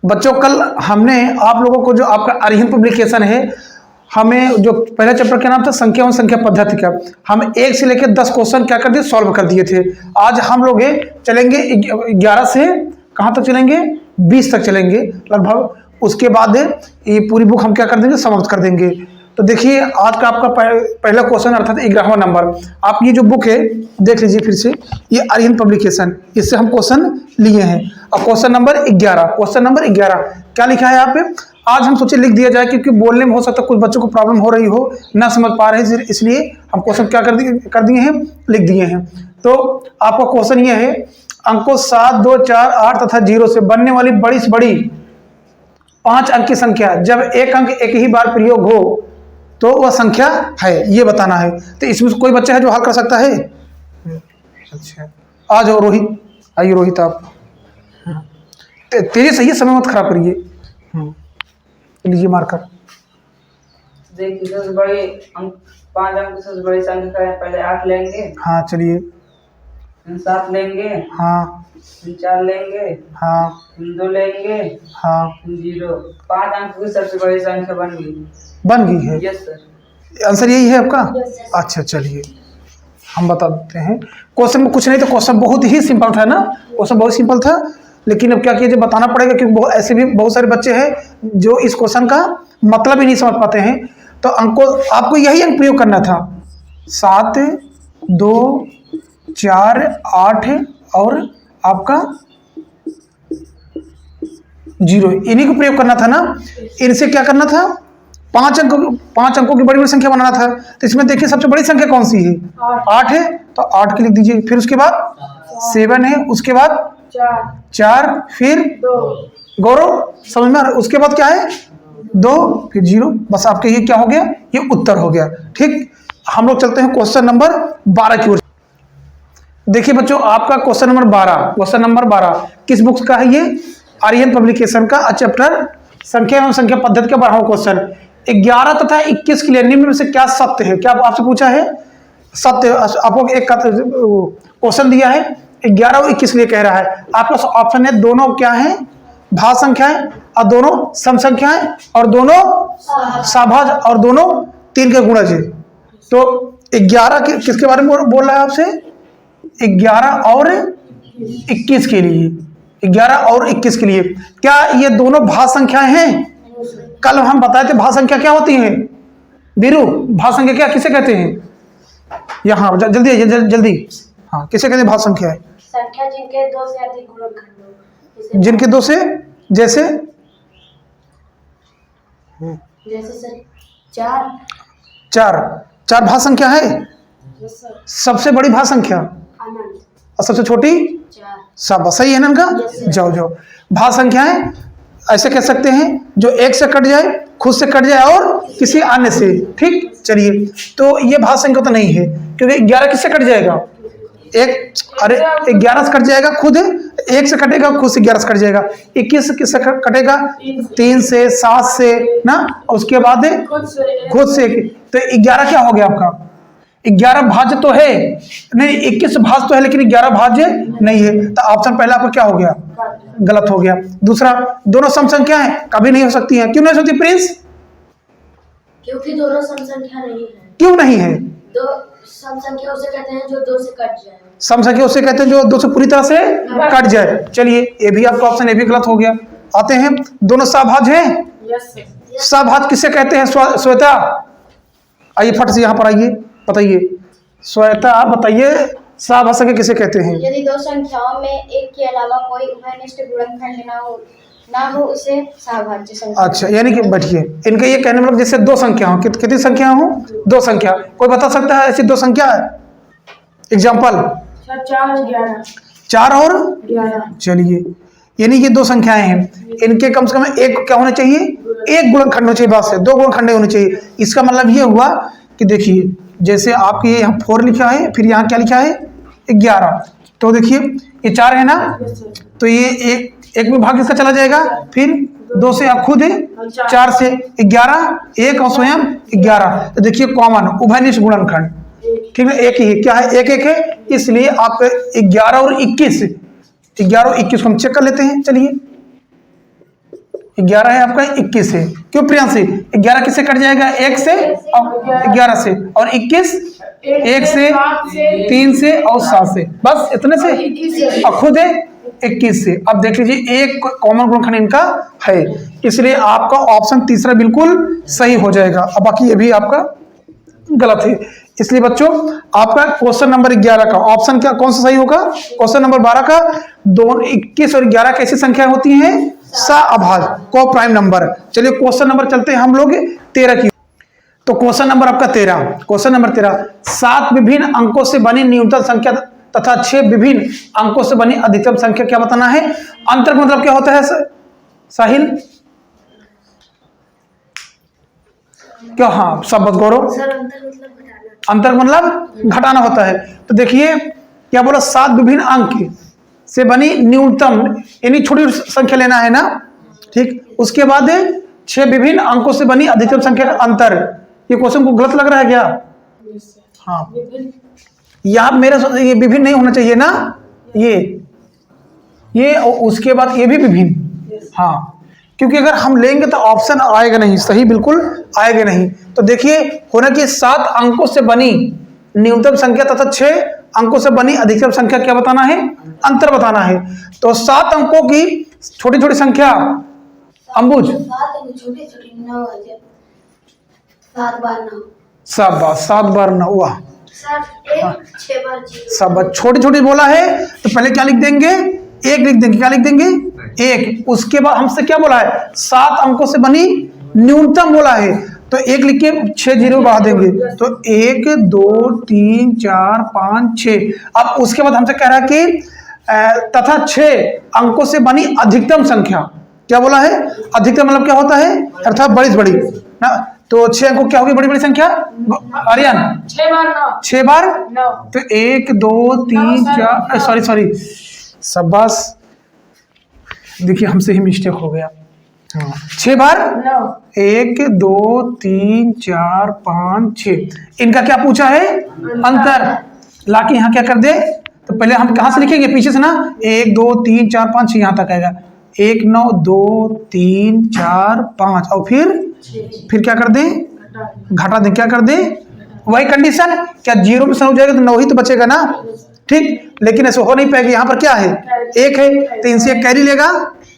बच्चों कल हमने आप लोगों को जो आपका अरिहंत पब्लिकेशन है, हमें जो पहला चैप्टर का नाम था संख्या एवं संख्या पद्धति का, हम 1 से लेकर 10 क्वेश्चन क्या कर दिए, सॉल्व कर दिए थे। आज हम लोग चलेंगे 11 से कहाँ तक चलेंगे, 20 तक चलेंगे लगभग। उसके बाद ये पूरी बुक हम क्या कर देंगे, समाप्त कर देंगे। तो देखिए आज का आपका पहला क्वेश्चन अर्थात 11वां नंबर, आप ये जो बुक है देख लीजिए फिर से, ये अरिहंत पब्लिकेशन, इससे हम क्वेश्चन लिए हैं। अब क्वेश्चन नंबर 11 क्या लिखा है यहाँ पे, आज हम सोचे लिख दिया जाए क्योंकि बोलने में हो सकता है कुछ बच्चों को प्रॉब्लम हो रही हो, ना समझ पा रहे हैं, इसलिए हम क्वेश्चन क्या कर दिए हैं, लिख दिए हैं। तो आपका क्वेश्चन ये है, अंकों 7, 2, 4, 8 तथा 0 से बनने वाली बड़ी से बड़ी 5 अंक की संख्या जब एक अंक एक ही बार प्रयोग हो तो वह संख्या है, ये बताना है। तो इसमें कोई बच्चा है जो हल कर सकता है? अच्छा आ जाओ रोहित, आइए रोहित आप, तेजी सही है, समय मत खराब करिए। लीजिए मार्कर। देखिए सबसे बड़ी अंक 5 अंक सबसे बड़ी संख्या है, पहले 8 लेंगे। हाँ चलिए। 7 लेंगे। हाँ। 4 लेंगे। हाँ। 2 लेंगे। हाँ। 0। 5 अंक की सबसे बड़ी संख्या बन गई है। Yes sir. आंसर यही है आपका? अच्छा चलिए हम बता देते हैं। क्वेश्चन में कुछ नहीं, तो क्वेश्चन बहुत ही सिंपल था ना, क्वेश्चन बहुत सिंपल था, लेकिन अब क्या कीजिए बताना पड़ेगा क्योंकि ऐसे भी बहुत सारे बच्चे हैं जो इस क्वेश्चन का मतलब ही नहीं समझ पाते हैं। तो आपको यही अंक प्रयोग करना था, 7, 2, 4, 8 और आपका 0, इन्हीं को प्रयोग करना था ना। इनसे क्या करना था, 5 अंकों की बड़ी बड़ी संख्या बनाना था। तो इसमें देखिए सबसे बड़ी संख्या कौन सी है, 8 है, तो 8 की लिख दीजिए। फिर उसके बाद 7 है, उसके बाद 4, फिर 2, गौरव समझ में आ रहा है? उसके बाद क्या है 2, फिर 0। बस आपके ये क्या हो गया, ये उत्तर हो गया। ठीक, हम लोग चलते हैं क्वेश्चन नंबर 12 की ओर। देखिए बच्चों आपका क्वेश्चन नंबर 12 किस बुक का है, ये अरिहंत पब्लिकेशन का चैप्टर संख्या एवं संख्या पद्धति का 12वां क्वेश्चन। 11 तथा 21 के लिए निम्न में से क्या सत्य है, क्या आपसे पूछा है, सत्य। आपको एक क्वेश्चन दिया है 11 और 21 के लिए कह रहा है, आपका ऑप्शन है दोनों क्या है, भाज्य संख्या है, और दोनों सम संख्या है, और दोनों सभाज्य, और दोनों 3 के गुणज है। तो 11 किसके बारे में बोल रहा है आपसे, 11 और 21 के लिए, 11 और 21 के लिए। क्या ये दोनों भाज्य संख्याएं हैं? कल हम बताए थे भाज्य संख्या क्या होती है वीरू, भाज्य संख्या क्या किसे कहते हैं, यहाँ जल्दी हाँ किसे कहते हैं भाज्य संख्या है? संख्या जिनके 2 से अधिक गुणनखंड हो। जिनके 2 से, जैसे सर 4 भाज्य संख्या है। सबसे बड़ी भाज्य संख्या अनंत और सबसे छोटी 4। सब सही है ना इनका? जाओ भाज्य संख्याएं ऐसे कह सकते हैं जो एक से कट जाए, खुद से कट जाए और किसी अन्य से। ठीक, चलिए तो ये भाज्य संख्या तो नहीं है क्योंकि 11 किससे कट जाएगा, एक, अरे 11 से कट जाएगा, खुद 1 से कटेगा, खुद से 11 से कट जाएगा। 21 किससे कटेगा, 3 से, 7 से ना, और उसके बाद खुद से। तो 11 क्या हो गया आपका, 11 भाज्य तो है नहीं, 21 भाज्य तो है लेकिन 11 भाज्य नहीं है। तो ऑप्शन पहला आपका क्या हो गया, गलत हो गया। दूसरा, दोनों सम संख्या है, कभी नहीं हो सकती है। क्यों नहीं हो सकती प्रिंस? क्योंकि दोनों सम संख्या नहीं है। क्यों नहीं है? दो सम संख्या उसे कहते हैं जो 2 से कट जाए। सम संख्या उसे कहते हैं जो 2 से पूरी तरह से कट जाए। चलिए ये भी आपका ऑप्शन, ये भी गलत हो गया। आते हैं, दोनों सभाज्य हैं। सभाज्य किसे कहते हैं श्वेता? आइए फट से यहाँ पर आइए, बताइए श्वेता, आप बताइए सभाज्य किसे कहते हैं? यदि 2 संख्याओं में एक के अलावा कोई उभयनिष्ठ गुणनखंड ना हो उसे सभाज्य संख्या। अच्छा, यानी कि बैठिए, इनके ये कहने मतलब जैसे 2 संख्या हो, कितनी संख्या हो, 2 संख्या। कोई बता सकता है ऐसी 2 संख्या है? एग्जाम्पल 4 और 11। चलिए यानी ये 2 संख्याएं हैं, इनके कम से कम एक क्या होना चाहिए, एक गुणनखंड होना चाहिए, बात से 2 गुणनखंड होने चाहिए। इसका मतलब ये हुआ कि देखिए जैसे आपके यहाँ 4 लिखा है, फिर यहाँ क्या लिखा है 11, तो देखिए ये 4 है ना, तो ये एक में भाग इसका चला जाएगा, फिर 2 से आप खुद 4 से 11, 1 और स्वयं 11। तो देखिए कॉमन उभयनिष्ठ गुणनखंड, ठीक है, एक ही है, क्या है, एक है, इसलिए आप 11 और 21 को हम चेक कर लेते हैं। चलिए 11 है आपका 21 से। क्यों प्रियांशी? 11 किससे कट जाएगा? 1 से और 11 से, और 21 1 से 3 से और 7 से, बस इतने से, और खुद है 21 से। अब देख लीजिए एक कॉमन गुणनखंड इनका है, इसलिए आपका ऑप्शन तीसरा बिल्कुल सही हो जाएगा। अब बाकी ये भी आपका गलत है। इसलिए बच्चों आपका क्वेश्चन नंबर 11 का ऑप्शन क्या कौन सा सही होगा? क्वेश्चन नंबर 12 का दोनों 21 और 11 कैसी संख्या होती हैं? सअभाज्य, को प्राइम नंबर। चलिए क्वेश्चन नंबर चलते हैं हम लोग 13 की। तो क्वेश्चन नंबर आपका 13, क्वेश्चन नंबर 13, 7 विभिन्न अंकों से बनी न्यूनतम संख्या तथा 6 विभिन्न अंकों से बनी अधिकतम संख्या क्या बताना है? अंतर का मतलब क्या होता है साहिल? क्या? हाँ शब्द गौरव, अंतर मतलब घटाना होता है। तो देखिए क्या बोला, 7 विभिन्न अंक से बनी न्यूनतम, यानी छोटी संख्या लेना है ना, ठीक। उसके बाद 6 विभिन्न अंकों से बनी अधिकतम संख्या का अंतर। ये क्वेश्चन को गलत लग रहा है क्या? हाँ, यहाँ मेरा ये विभिन्न नहीं होना चाहिए ना, ये उसके बाद ये भी विभिन्न, हाँ, क्योंकि अगर हम लेंगे तो ऑप्शन आएगा नहीं, सही बिल्कुल आएगा नहीं। तो देखिए होना कि 7 अंकों से बनी न्यूनतम संख्या तथा 6 अंकों से बनी अधिकतम संख्या क्या बताना है? अंतर बताना है। तो 7 अंकों की छोटी छोटी संख्या अंबुज, 7 बार 9 हुआ, सब छोटी छोटी बोला है। तो पहले क्या लिख देंगे? 1 लिख देंगे। क्या लिख देंगे? 1। उसके बाद हमसे क्या बोला है? 7 अंकों से बनी न्यूनतम बोला है, तो 1 लिख के 6 जीरो बढ़ा देंगे, तो 1 2 3 4 5 6। अब उसके बाद हमसे कह रहा है कि तथा 6 अंकों से बनी अधिकतम संख्या क्या बोला है? अधिकतम मतलब क्या होता है? अर्थात बड़ी से बड़ी ना। तो 6 अंकों क्या होगी बड़ी बड़ी संख्या? आर्यन 6 बार 9। तो 1 2 3 4, सॉरी शाबाश, देखिए हमसे ही मिस्टेक हो गया। हाँ 6 बार 1 2 3 4 5 6। इनका क्या पूछा है? अंतर। लाके यहाँ क्या कर दे? तो पहले हम कहाँ से लिखेंगे? पीछे से ना, 1 2 3 4 5 6 यहाँ तक आएगा। 1 9 2 3 4 5 और फिर क्या कर दें? घटा दें। क्या कर दें? वही कंडीशन, क्या 0 में से हो जाएगा तो 9 ही तो बचेगा ना, ठीक। लेकिन ऐसे हो नहीं पाएगा, यहाँ पर क्या है? 1 है, तो इनसे एक कैरी लेगा,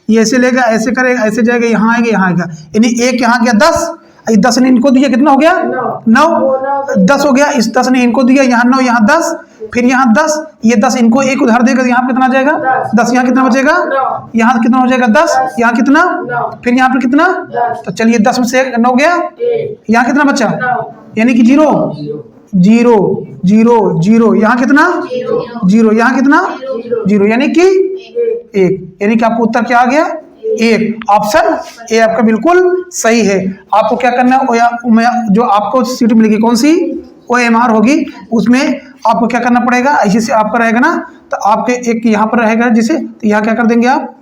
ये ऐसे लेगा, ऐसे करेगा, ऐसे जाएगा, यहाँ आएगा, यहाँ आएगा, यानी 1 यहाँ गया 10, 10 ने इनको दिया, कितना हो गया? 9 10 हो गया। इस 10 ने इनको दिया, यहाँ 9 यहाँ 10, फिर यहाँ 10, ये 10 इनको एक उधार देगा, यहाँ कितना आ जाएगा? 10। यहाँ कितना बचेगा? यहाँ कितना हो जाएगा? 10। यहाँ कितना? फिर यहाँ पर कितना? तो चलिए 10 में से 9 गया, यहाँ कितना बचा? यानी कि 0 0 0 0, यहाँ कितना? 0, यहाँ कितना? 0, यानी कि 1, यानी कि आपको उत्तर क्या आ गया? 1। ऑप्शन ए आपका बिल्कुल सही है। आपको क्या करना है? जो आपको सीट मिलेगी कौन सी? OMR होगी, उसमें आपको क्या करना पड़ेगा? ऐसे से आपका रहेगा ना, तो आपके एक यहाँ पर रहेगा जिसे, तो यहाँ क्या कर देंगे आप?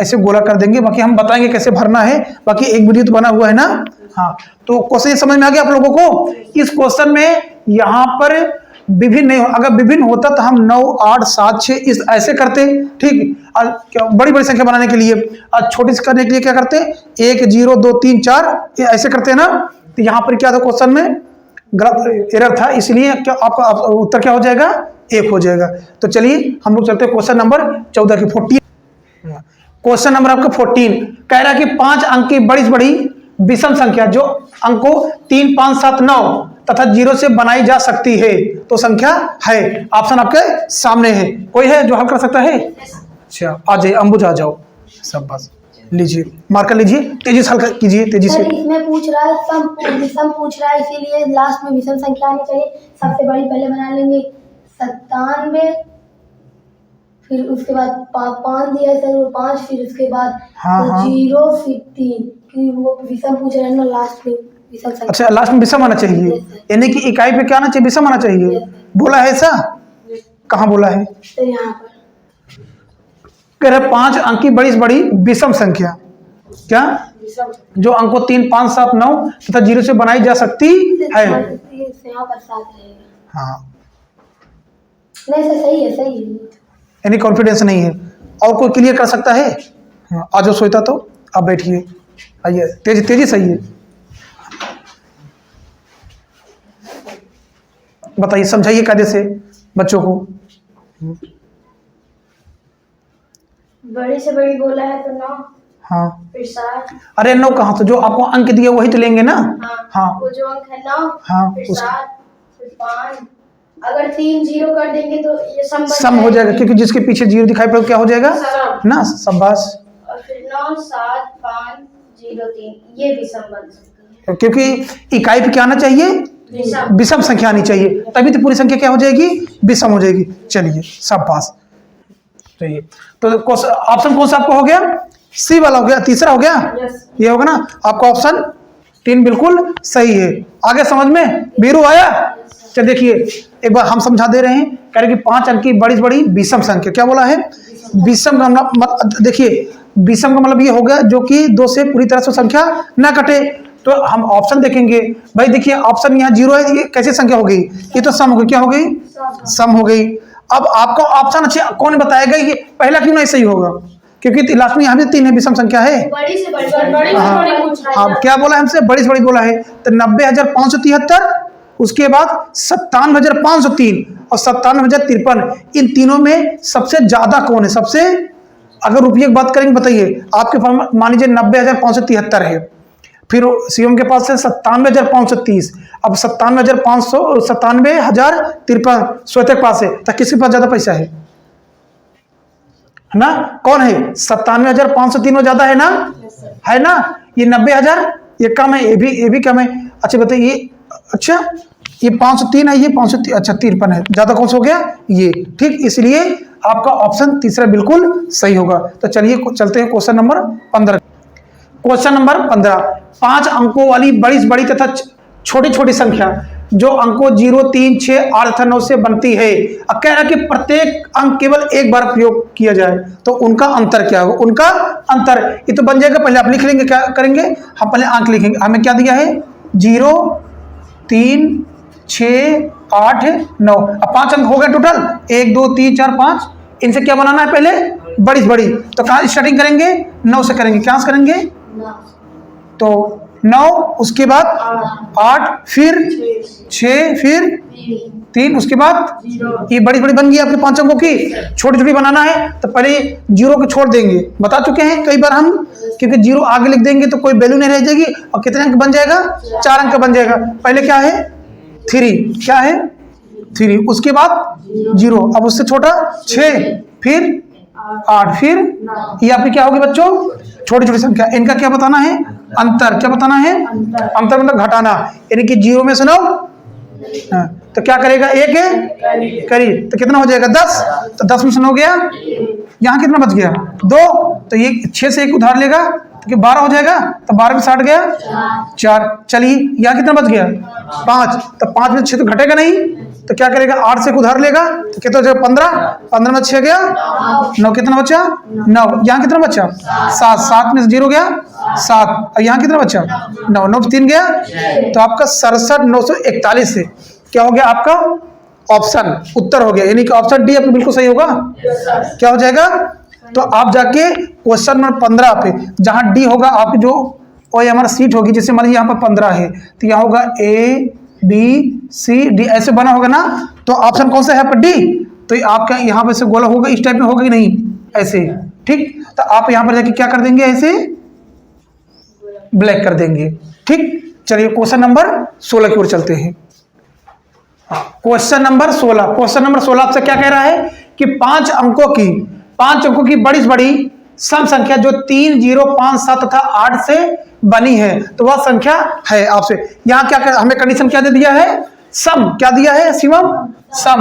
ऐसे गोला कर देंगे। बाकी हम बताएंगे कैसे भरना है, बाकी एक वीडियो तो बना हुआ है ना। हाँ, तो क्वेश्चन समझ में आ गया आप लोगों को? इस क्वेश्चन में यहाँ पर विभिन्न नहीं हो, अगर विभिन्न होता तो हम 9 8 7 6 इस ऐसे करते, ठीक। बड़ी बड़ी संख्या बनाने के लिए, और छोटी से करने के लिए क्या करते? 1 0 2 3 4 ऐसे करते हैं ना। तो यहाँ पर क्या था? क्वेश्चन में गलत एरर था, इसलिए क्या आपका उत्तर क्या हो जाएगा? 1 हो जाएगा। तो चलिए हम लोग चलते हैं क्वेश्चन नंबर 14 की 14। क्वेश्चन नंबर आपका 14 कह रहा है कि 5 अंक की बड़ी से बड़ी विषम संख्या जो अंकों 3 5 7 9 तथा 0 से बनाई जा सकती है, तो संख्या है। ऑप्शन आपके सामने है, कोई है जो हल कर सकता है? अच्छा आ जाइए, अंबुज आ जाओ, सब बस लीजिए, मार्कर लीजिए, तेजी से हल कीजिए, तेजी से। इसमें पूछ रहा है विषम पूछ रहा है, इसीलिए लास्ट में विषम संख्या आनी चाहिए। सबसे बड़ी पहले बना लेंगे 97, फिर उसके बाद 5 दिया है सर, 5, फिर उसके बाद 0, फिर 3, कि वो विषम पूछ रहे हैं ना, लास्ट में विषम संख्या। अच्छा, लास्ट में विषम आना चाहिए, यानी कि इकाई पे क्या आना चाहिए? विषम आना चाहिए। बोला है ऐसा? कहाँ बोला है? तो यहाँ पर कह रहे 5 अंक की बड़ी से बड़ी विषम संख्या, क्या? जो अंकों 3 5 7 9 तथा 0 से बनाई जा सकती है। यहाँ पर 7 रहेगा। हाँ नहीं सर, सही है, सही है, यानी कॉन्फिडेंस नहीं है। और कोई क्लियर कर सकता है? हाँ, आ जाओ श्वेता, तो अब बैठिए, आइए तेजी तेजी से आइए, बताइए, समझाइए कायदे से बच्चों को। बड़ी से बड़ी बोला है तो 9, हाँ, फिर 7। अरे 9 कहाँ, तो जो आपको अंक दिए वही तो लेंगे ना। हाँ वो जो अंक है 9, हाँ, फिर 7, फिर 5। अगर 3 0 कर देंगे तो ये सम हो जाएगा, क्योंकि जिसके पीछे 0 दिखाई पड़े क्या हो जाएगा ना, शाबाश। और फिर 9 7 5 0 3 ये भी सम बन सकती है, क्योंकि इकाई पे क्या आना चाहिए, विषम संख्या आनी चाहिए, तभी तो पूरी संख्या क्या हो जाएगी, विषम हो जाएगी। चलिए शाबाश। चलिए तो ऑप्शन कौन सा आपको हो गया, सी वाला हो गया, तीसरा हो गया। ये होगा ना आपका ऑप्शन 3 बिल्कुल सही है। आगे समझ में बीरू आया। चल देखिए एक बार हम समझा दे रहे हैं, कह रहे कि 5 अंक की बड़ी से बड़ी विषम संख्या, क्या बोला है, विषम का मतलब, देखिए विषम का मतलब ये हो गया जो कि 2 से पूरी तरह से संख्या ना कटे। तो हम ऑप्शन देखेंगे, भाई देखिए ऑप्शन यहाँ 0 है, ये कैसी संख्या हो गई, ये तो सम हो गई, क्या हो गई, सम हो गई। अब आपको ऑप्शन अच्छे कौन बताएगा, ये पहला क्यों नहीं सही होगा, क्योंकि लास्ट में यहाँ भी 3 है, विषम संख्या है। बड़ी से बड़ी हाँ, क्या बोला है हमसे, बड़ी से बड़ी बोला है, तो 90,573, उसके बाद 57,503 और 57,053, इन तीनों में सबसे ज्यादा कौन है, सबसे, अगर रुपये की बात करेंगे बताइए, आपके पास मान लीजिए 90,573 है, फिर सीएम के पास है 97,530, अब 97,593 श्वेता के पास है, तो किसके पास ज्यादा पैसा है ना, कौन है, 97,503 ज्यादा है ना, है ना, ये 90,000 ये कम है, ये भी कम है। अच्छा बताइए, अच्छा ये 503 है, ये 503, अच्छा 53 है, ज्यादा कौन सा हो गया ये, ठीक, इसलिए आपका ऑप्शन तीसरा बिल्कुल सही होगा। तो चलिए चलते हैं क्वेश्चन नंबर 15। क्वेश्चन नंबर 15, 5 अंकों वाली बड़ी से बड़ी तथा छोटी छोटी संख्या जो अंकों 0 3 6 8 तथा 9 से बनती है, अब कह रहा है कि प्रत्येक अंक केवल एक बार प्रयोग किया जाए, तो उनका अंतर क्या होगा, उनका अंतर, ये तो बन जाएगा, पहले आप लिख लेंगे, क्या करेंगे हम, पहले अंक लिखेंगे, हमें क्या दिया है 0 3 6 8 9, अब 5 अंक हो गए टोटल, 1 2 3 4 5, इनसे क्या बनाना है, पहले बड़ी से बड़ी, तो कहाँ स्टार्टिंग करेंगे, 9 से करेंगे, क्या से करेंगे, तो 9, उसके बाद 8, फिर 6, फिर 3, उसके बाद ये बड़ी बड़ी बन गई आपके 5 अंकों की, छोटी छोटी बनाना है, तो पहले 0 को छोड़ देंगे, बता चुके हैं कई बार हम, क्योंकि 0 आगे लिख देंगे तो कोई वैल्यू नहीं रह जाएगी, और कितने अंक बन जाएगा, 4 अंक बन जाएगा। पहले क्या है 3, क्या है 3, उसके बाद 0, अब उससे छोटा 6, फिर 8, फिर ये आपकी क्या होगी बच्चों, छोटी छोटी संख्या, इनका क्या बताना है, अंतर, क्या बताना है, अंतर मतलब घटाना, यानी कि 0 में से 9, तो क्या करेगा, 1 है करी, तो कितना हो जाएगा 10, तो 10 में से 9 गया, यहाँ कितना बच गया 2, तो ये 6 से 1 उधार लेगा तो 12 हो जाएगा, तो 12 में 60 गया 4, चलिए यहाँ कितना बच गया 5, तो 5 में 6 तो घटेगा नहीं, तो क्या करेगा 8 से उधार लेगा, तो कितना हो जाएगा 15, 15 में 6 गया 9, कितना बचा 9, यहाँ कितना बचा 7, 7 में 0 गया 7, और यहाँ कितना बचा 9, 9 3 गया, तो आपका 67,941 है, क्या हो गया आपका ऑप्शन, उत्तर हो गया, यानी कि ऑप्शन डी आपको बिल्कुल सही होगा। क्या हो जाएगा, तो आप जाके क्वेश्चन नंबर 15 पे, जहां डी होगा आपकी जो हमारा सीट होगी, जैसे मान लीजिए यहाँ पर 15 है, तो यहाँ होगा A B C D, ऐसे बना होगा ना, तो ऑप्शन कौन सा है पर डी, तो आपका यहाँ पे से गोला होगा, इस टाइप में होगा कि नहीं, ऐसे, ठीक, तो आप यहाँ पर जाके क्या कर देंगे, ऐसे ब्लैक कर देंगे, ठीक। चलिए क्वेश्चन नंबर 16 की ओर चलते हैं। क्वेश्चन नंबर 16, क्वेश्चन नंबर 16 आपसे क्या कह रहा है कि 5 अंकों की बड़ी से बड़ी सम संख्या जो 3 0 5 7 तथा 8 से बनी है, तो वह संख्या है आपसे, यहाँ क्या हमें कंडीशन क्या दे दिया है, सम, क्या दिया है शिवम, सम।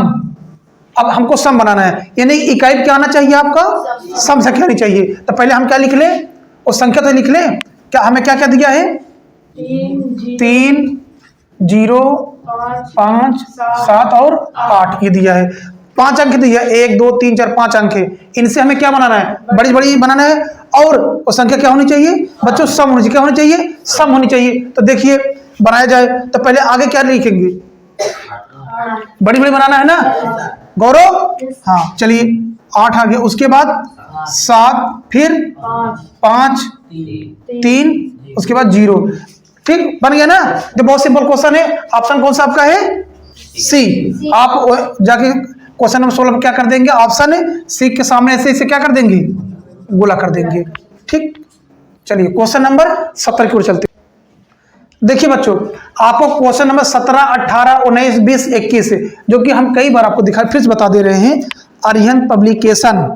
अब हमको सम बनाना है, यानी इकाई क्या आना चाहिए आपका, सम संख्या आनी चाहिए, तो पहले हम क्या लिख ले, और संख्या तो लिख ले, क्या हमें क्या क्या दिया है, 3 0 5 7 और 8 ये दिया है, 5 अंक दिया, 1 2 3 4 5 अंक है, इनसे हमें क्या बनाना है, बड़ी बड़ी बनाना है, और वो संख्या क्या होनी चाहिए बच्चों, सम होनी चाहिए, क्या होनी चाहिए, सम होनी चाहिए। तो देखिए बनाया जाए, तो पहले आगे क्या लिखेंगे, बड़ी बड़ी बनाना है ना गौरव, हाँ चलिए 8 आ गया, उसके बाद 7, फिर 5, 3, उसके बाद 0। ठीक, बन गया ना। ये बहुत सिंपल क्वेश्चन है। ऑप्शन कौन सा आपका है? सी। आप जाके क्वेश्चन नंबर 16 में क्या कर देंगे? ऑप्शन सी के सामने ऐसे इसे क्या कर देंगे? गोला कर देंगे। ठीक, चलिए क्वेश्चन नंबर 17 की ओर चलते हैं। देखिए बच्चों, आपको क्वेश्चन नंबर 17, 18, 19, 20, 21 जो कि हम कई बार आपको दिखा फिर से बता दे रहे हैं। अरिहंत पब्लिकेशन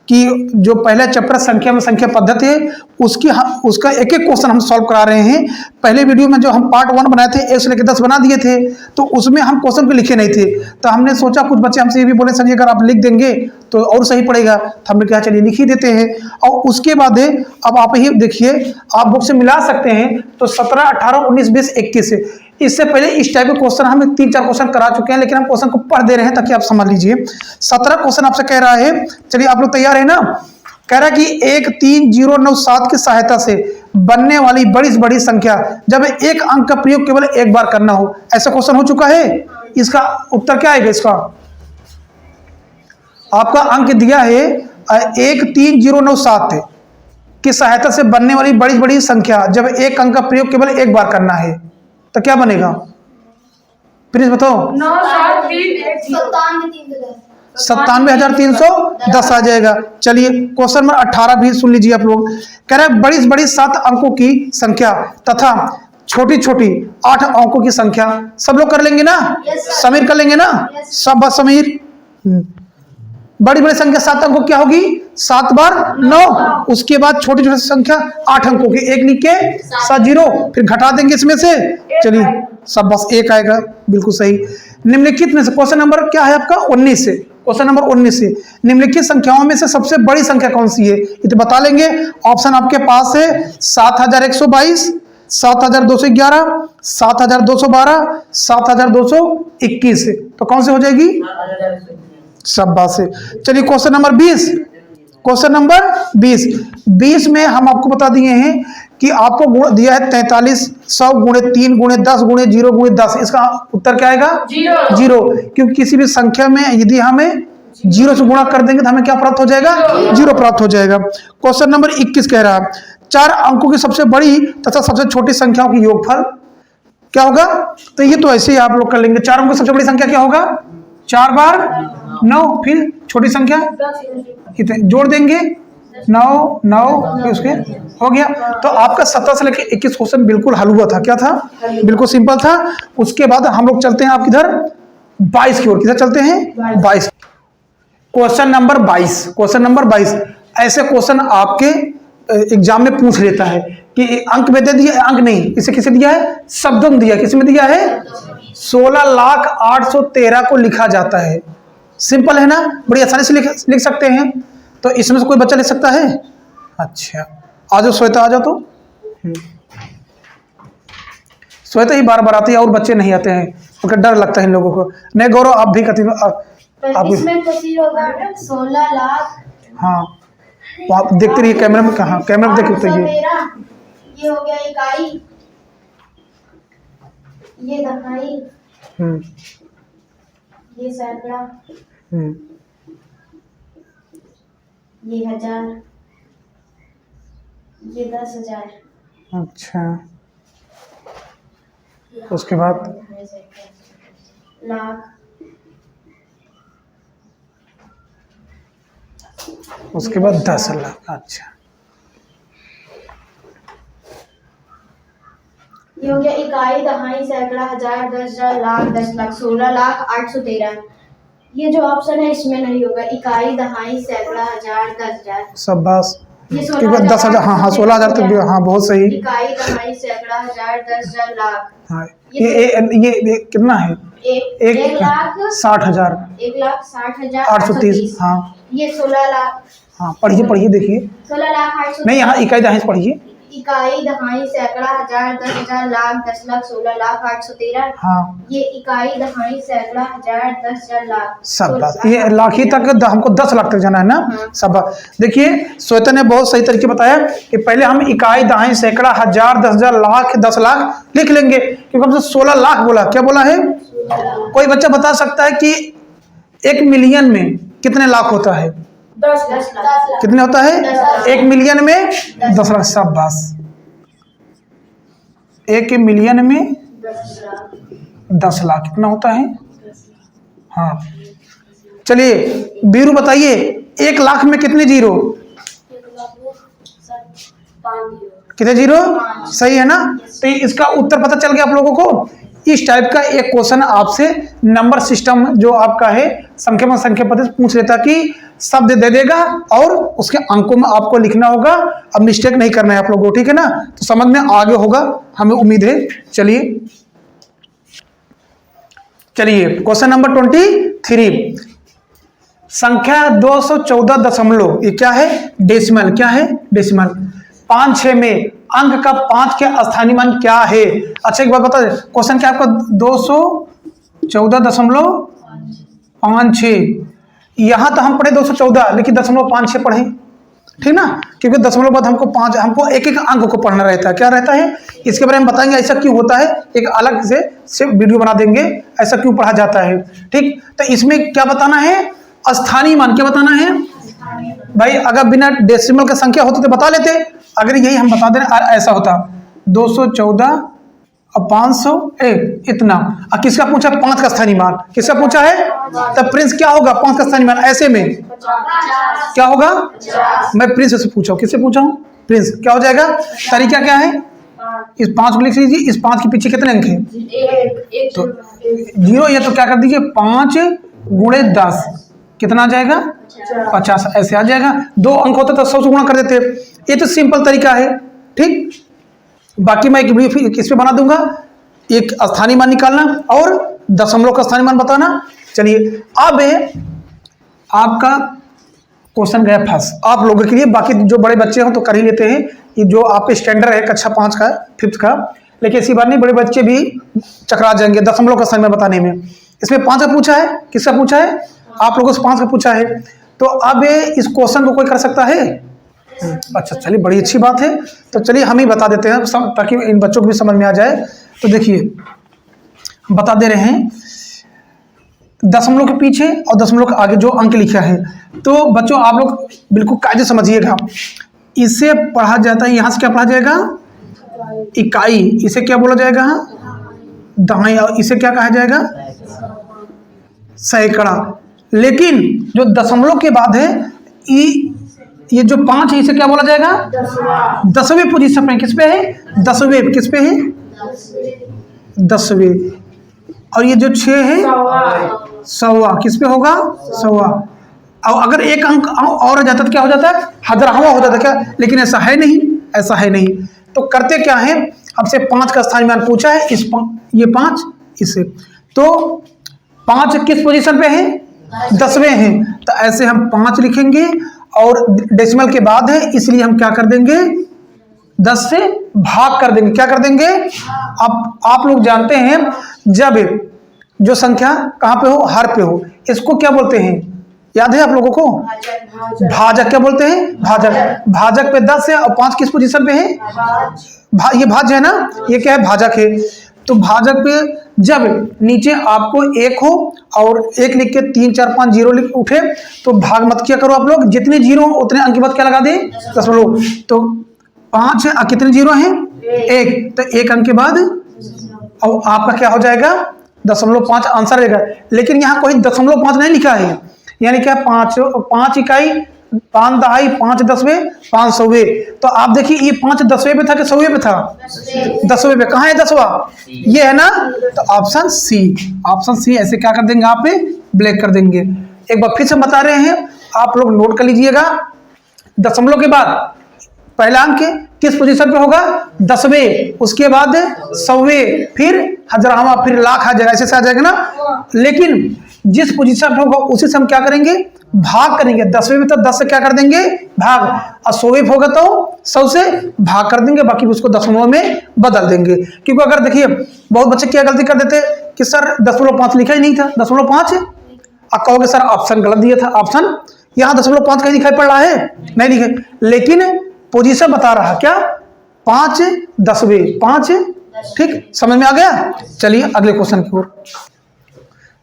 की जो पहला चैप्टर संख्या में संख्या पद्धति है उसका एक एक क्वेश्चन हम सॉल्व करा रहे हैं। पहले वीडियो में जो हम पार्ट 1 बनाए थे 1 से लेकर 10 बना दिए थे, तो उसमें हम क्वेश्चन को लिखे नहीं थे। तो हमने सोचा, कुछ बच्चे हमसे ये भी बोले सर अगर आप लिख देंगे तो और सही पड़ेगा, तो हमने कहा चलिए लिख ही देते हैं। और उसके बाद अब आप ही देखिए, आप बुक से मिला सकते हैं। तो 17, 18, 19, 20, 21 इससे पहले इस टाइप के क्वेश्चन हम 3-4 क्वेश्चन करा चुके हैं, लेकिन हम क्वेश्चन को पढ़ दे रहे हैं ताकि आप समझ लीजिए। 17 क्वेश्चन आपसे कह रहा है, चलिए आप लोग तैयार है ना? कह रहा है कि 1, 3, 0, 9, 7 की सहायता से बनने वाली बड़ी से बड़ी संख्या जब एक अंक का प्रयोग केवल एक बार करना हो। ऐसा क्वेश्चन हो चुका है। इसका उत्तर क्या आएगा? इसका आपका अंक दिया है 1, 3, 0, 9, 7 की सहायता से बनने वाली बड़ी बड़ी संख्या जब एक अंक का प्रयोग केवल एक बार करना है, तो क्या बनेगा? प्लीज बताओ। 97,310 आ जाएगा। चलिए क्वेश्चन नंबर 18 भी सुन लीजिए आप लोग। कह रहे हैं बड़ी से बड़ी 7 अंकों की संख्या तथा छोटी छोटी 8 अंकों की संख्या। सब लोग कर लेंगे ना? समीर कर लेंगे ना? सब बस समीर। बड़ी बड़ी संख्या 7 अंकों क्या होगी? 7 बार 9। उसके बाद छोटी छोटी संख्या 8 अंकों की, 1 लिख के 7 0, फिर घटा देंगे इसमें से। चलिए सब बस 1 आएगा, बिल्कुल सही। निम्नलिखित में से क्वेश्चन नंबर क्या है आपका? 19 से। क्वेश्चन नंबर 19 से निम्नलिखित संख्याओं में से सबसे बड़ी संख्या कौन सी है? ये तो बता लेंगे। ऑप्शन आपके पास है 7122, 7211, 7212, 7221। तो कौन से हो जाएगी? सब बात से। चलिए क्वेश्चन नंबर 20। क्वेश्चन नंबर 20 में हम आपको बता दिए हैं कि आपको गुण दिया है 43, 100 गुणे 3 गुणे 10 गुणे 0 गुणे 10। इसका उत्तर क्या आएगा? 0। क्योंकि किसी भी संख्या में यदि हमें 0 से गुणा कर देंगे तो हमें क्या प्राप्त हो जाएगा? 0 प्राप्त हो जाएगा। क्वेश्चन नंबर 21 कह रहा है 4 अंकों की सबसे बड़ी तथा सबसे छोटी संख्याओं की योगफल क्या होगा? तो ये तो ऐसे ही आप लोग कर लेंगे। 4 अंकों की सबसे बड़ी संख्या क्या होगा? 4 बार 9, फिर छोटी संख्या कितने जोड़ देंगे? 9 9, फिर उसके हो गया। तो आपका 17 से लेकर 21 क्वेश्चन बिल्कुल हल हुआ था। क्या था? बिल्कुल सिंपल था। उसके बाद हम लोग चलते हैं आप किधर? 22 की ओर। किधर चलते हैं? 22। Question number 22। क्वेश्चन नंबर 22 ऐसे क्वेश्चन आपके एग्जाम में पूछ लेता है कि अंक में दे दिया, अंक नहीं, इसे किसे दिया है? शब्दों में दिया। किस में दिया है? 16,08,13 को लिखा जाता है। सिंपल है ना? बड़ी आसानी से लिख सकते हैं। तो इसमें से कोई बच्चा लिख सकता है? अच्छा आ जाओ श्वेता, आ जाओ। तो श्वेता ही बार बार आती है और बच्चे नहीं आते हैं, क्योंकि डर लगता है इन लोगों को। नहीं गौरव, आप भी कहती आप इसमें तो 16 लाख। हाँ, तो आप देखते रहिए कैमरा में। कहाँ कैमरा में देखते रहिए। ये हो गया इकाई, ये दहाई, ये सैकड़ा, ये 1000, ये 10,000। अच्छा, उसके बाद लाख, उसके बाद 10 लाख। अच्छा, ये हो गया इकाई, दहाई, सैकड़ा, 1000, 10,000, लाख, 10 लाख, 16,08,13। ये जो ऑप्शन है इसमें नहीं होगा। इकाई, दहाई, सैकड़ा, 1000, 10,000, सब बस। ये 10,000। हाँ 16,000 तक भी। हाँ बहुत सही। इकाई, दहाई, सैकड़ा, 1000, 10,000, लाख। हाँ ये कितना है? 1 लाख 60,000, 1,60,830। हाँ ये 16 लाख। हाँ पढ़िए देखिए। 16,08,13। नहीं, यहाँ इकाई दहाई से पढ़िए। इकाई, दहाई, सैकड़ा, 1000, 10,000, लाख, 10 लाख, 16,08,13। हाँ ये इकाई, दहाई, सैकड़ा, 1000, 10,000, लाख। सब बात। ये लाख ही तक हमको 10 लाख तक जाना है ना? हाँ। सब बात। देखिए श्वेता ने बहुत सही तरीके बताया कि पहले हम इकाई, दहाई, सैकड़ा, 1000, 10,000, लाख, 10 लाख लिख लेंगे, क्योंकि हमसे 16 लाख बोला। क्या बोला है? कोई बच्चा बता सकता है कि 1 मिलियन में कितने लाख होता है? 10 लाख। कितने होता है? 10 लाख। 1 मिलियन में 10 लाख। शाबाश। 1 मिलियन में 10 लाख कितना होता है? हाँ, चलिए बीरू बताइए, 1 लाख में कितने जीरो? 1 लाख में 5 जीरो। कितने जीरो? सही है ना? तो इसका उत्तर पता चल गया आप लोगों को। इस टाइप का एक क्वेश्चन आपसे नंबर सिस्टम जो आपका है संख्या पद्धति पूछ लेता कि शब्द दे देगा और उसके अंकों में आपको लिखना होगा। अब मिस्टेक नहीं करना है आप लोगों को, ठीक है ना? तो समझ में आगे होगा, हमें उम्मीद है। चलिए क्वेश्चन नंबर 23। संख्या 214 दशमलव, ये क्या है? डेसिमल। क्या है? डेसिमल। 5-6 में अंक का 5 के स्थानीय मान क्या है? अच्छा एक बात बता दे, क्वेश्चन क्या आपका? 214.56। यहाँ तो हम पढ़े 214, लेकिन 0.56 पढ़े, ठीक ना? क्योंकि दशमलव बाद हमको एक एक अंक को पढ़ना रहता है। क्या रहता है? इसके बारे में बताएंगे ऐसा क्यों होता है, एक अलग से वीडियो बना देंगे ऐसा क्यों पढ़ा जाता है, ठीक? तो इसमें क्या बताना है? स्थानीय मान। क्या बताना है भाई? अगर बिना डेसिमल का संख्या होती तो बता लेते, अगर यही हम बता दें ऐसा होता 214 और 500 इतना। अब किसका पूछा? 5 का स्थानीय मान। किसका पूछा है? तब प्रिंस क्या होगा? 5 का स्थानीय मान ऐसे में क्या होगा? मैं प्रिंस से पूछा हूँ। किससे पूछा हूँ? प्रिंस। क्या हो जाएगा? तरीका क्या है? इस 5 को लिख लीजिए। इस 5 के पीछे कितने अंक हैं? तो 0। ये तो क्या कर दीजिए? 5 गुणे 10 कितना आ जाएगा? 50। ऐसे आ जाएगा। 2 अंक होते तो 100 से गुणा कर देते। ये तो सिंपल तरीका है, ठीक? बाकी मैं एक वीडियो किस पे बना दूंगा, एक स्थानीय मान निकालना और दशमलव का स्थानीय मान बताना। चलिए अब आपका क्वेश्चन गया फंस आप लोगों के लिए। बाकी जो बड़े बच्चे हो तो कर ही लेते हैं, ये जो आपके स्टैंडर्ड है कक्षा 5 का 5th का, लेकिन ऐसी बात नहीं, बड़े बच्चे भी चकरा जाएंगे दशमलव का स्थानीय मान बताने में। इसमें 5 का पूछा है। किसका पूछा है? आप लोगों से 5 का पूछा है। तो अब इस क्वेश्चन को कोई कर सकता है? अच्छा, चलिए बड़ी अच्छी बात है। तो चलिए हम ही बता देते हैं ताकि इन बच्चों को भी समझ में आ जाए। तो देखिए बता दे रहे हैं, दशमलव के पीछे और दशमलव के आगे जो अंक लिखा है, तो बच्चों आप लोग बिल्कुल कायदे समझिएगा। इसे पढ़ा जाता है, यहाँ से क्या पढ़ा जाएगा? इकाई। इसे क्या बोला जाएगा? दहाई। और इसे क्या कहा जाएगा? सैकड़ा। लेकिन जो दशमलव के बाद है ये जो 5 है, इसे क्या बोला जाएगा? 10वें पोजीशन पे। किस पे है? 10वें। किस पे है? 10वें। और ये जो 6 है 100। किस पे होगा? 100। और अगर एक अंक और जाता तो क्या हो जाता है? 1000वां हो जाता क्या? लेकिन ऐसा है नहीं, ऐसा है नहीं। तो करते क्या है, हमसे 5 का स्थानीय मान पूछा है, ये 5 इसे, तो 5 किस पोजीशन पे है? 10वें हैं। तो ऐसे हम 5 लिखेंगे और डेसिमल के बाद है, इसलिए हम क्या कर देंगे? 10 से भाग कर देंगे। क्या कर देंगे? अब आप लोग जानते हैं जब जो संख्या कहाँ पे हो? हर पे हो, इसको क्या बोलते हैं? याद है आप लोगों को? भाजक। क्या बोलते हैं? भाजक। भाजक पे 10 है और 5 किस पोजीशन पे है? ये भाज्य है ना, ये क्या है? भाजक है। तो भाजक पे जब नीचे आपको 1 हो और 1 लिख के 3 4 5 जीरो लिख उठे तो भाग मत किया करो आप लोग। जितने जीरो उतने अंक के बाद क्या लगा दे? दशमलव। तो 5 है, कितने जीरो हैं? 1। तो 1 अंक के बाद और आपका क्या हो जाएगा? 0.5 आंसर रहेगा। लेकिन यहाँ कोई 0.5 नहीं लिखा है, यानी क्या? 5 इकाई, 5 दहाई, 5 दसवें, 5 सौवें। तो आप देखिए ये 5 10वें पे था कि 100वें पे था? 10वें पे। कहाँ है 10वां? ये है ना। तो ऑप्शन सी। Option C. ऐसे क्या कर देंगे? आप पे ब्लैक कर देंगे। एक बार फिर से बता रहे हैं, आप लोग नोट कर लीजिएगा। दशमलव के बाद पहला अंक किस पोजीशन पे होगा? 10वें। उसके बाद 100वें, फिर 1000वां, फिर लाख आ जाएगा। ऐसे से आ जाएगा ना। लेकिन जिस पोजीशन पे होगा उसी से हम क्या करेंगे? भाग करेंगे। 10वें में तो 10 से क्या कर देंगे? भाग। और 100वें होगा तो 100 से भाग कर देंगे, बाकी उसको दशमलव में बदल देंगे। क्योंकि अगर देखिए बहुत बच्चे क्या गलती कर देते कि सर 0.5 लिखा ही नहीं था, 0.5। अब कहोगे सर ऑप्शन गलत दिया था। ऑप्शन यहाँ 0.5 कहीं दिखाई पड़ रहा है? नहीं लिखे, लेकिन पोजीशन बता रहा। क्या? 5 10वें 5। ठीक, समझ में आ गया? चलिए अगले क्वेश्चन की ओर।